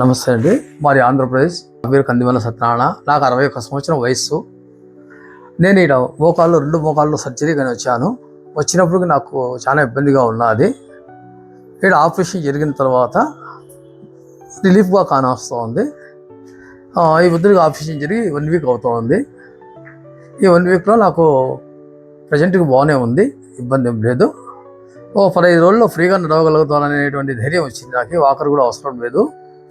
నమస్తే అండి. మాది ఆంధ్రప్రదేశ్. పేరు కందిమల సత్యనారాయణ. నాకు 61 సంవత్సరం వయస్సు. నేను ఇక్కడ రెండు మోకాళ్ళు సర్జరీగానే వచ్చాను. వచ్చినప్పుడు నాకు చాలా ఇబ్బందిగా ఉన్నది. ఇక్కడ ఆపరేషన్ జరిగిన తర్వాత రిలీఫ్గా కానొస్తుంది. ఈ బుద్ధుడికి ఆపరేషన్ జరిగి 1 వీక్ అవుతుంది. ఈ 1 వీక్లో నాకు ప్రజెంట్గా బాగానే ఉంది, ఇబ్బంది ఏం లేదు. 15 రోజుల్లో ఫ్రీగా నడవగలుగుతాననేటువంటి ధైర్యం వచ్చింది. నాకు వాకర్ కూడా అవసరం లేదు,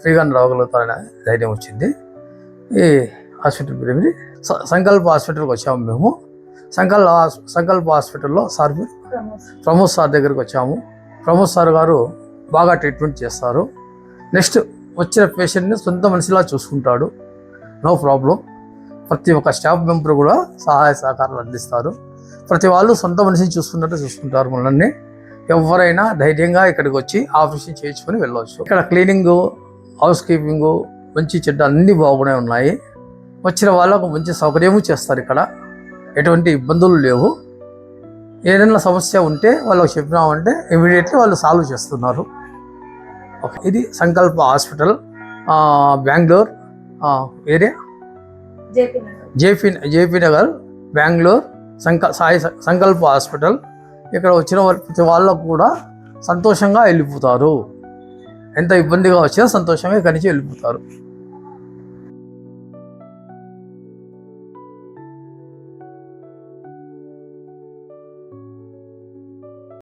ఫ్రీగా నడవగలుగుతాననే ధైర్యం వచ్చింది. ఈ హాస్పిటల్ పేరు సంకల్ప హాస్పిటల్కి వచ్చాము మేము. సంకల్ప హాస్పిటల్లో సార్ ప్రమోద్ సార్ దగ్గరికి వచ్చాము. ప్రమోద్ సార్ గారు బాగా ట్రీట్మెంట్ చేస్తారు. నెక్స్ట్ వచ్చిన పేషెంట్ని సొంత మనిషిలా చూసుకుంటాడు, నో ప్రాబ్లం. ప్రతి ఒక్క స్టాఫ్ మెంబర్ కూడా సహాయ సహకారాలు అందిస్తారు. ప్రతి వాళ్ళు సొంత మనిషిని చూసుకున్నట్టు చూసుకుంటారు మనల్ని. ఎవరైనా ధైర్యంగా ఇక్కడికి వచ్చి ఆపరేషన్ చేయించుకొని వెళ్ళవచ్చు. ఇక్కడ క్లీనింగు, హౌస్ కీపింగు, మంచి చెడ్డ అన్నీ బాగునే ఉన్నాయి. వచ్చిన వాళ్ళకు మంచి సౌకర్యము చేస్తారు. ఇక్కడ ఎటువంటి ఇబ్బందులు లేవు. ఏదైనా సమస్య ఉంటే వాళ్ళకి చెప్పినామంటే ఇమీడియట్లీ వాళ్ళు సాల్వ్ చేస్తున్నారు. ఓకే, ఇది సంకల్ప hospital, Bengaluru area, JP Nagar, Bengaluru. సంకల్ప హాస్పిటల్. ఇక్కడ వచ్చిన ప్రతి వాళ్ళకు కూడా సంతోషంగా వెళ్ళిపోతారు. ఎంత ఇబ్బందిగా వచ్చినా సంతోషంగా ఇక్కడి నుంచి వెళ్ళిపోతారు.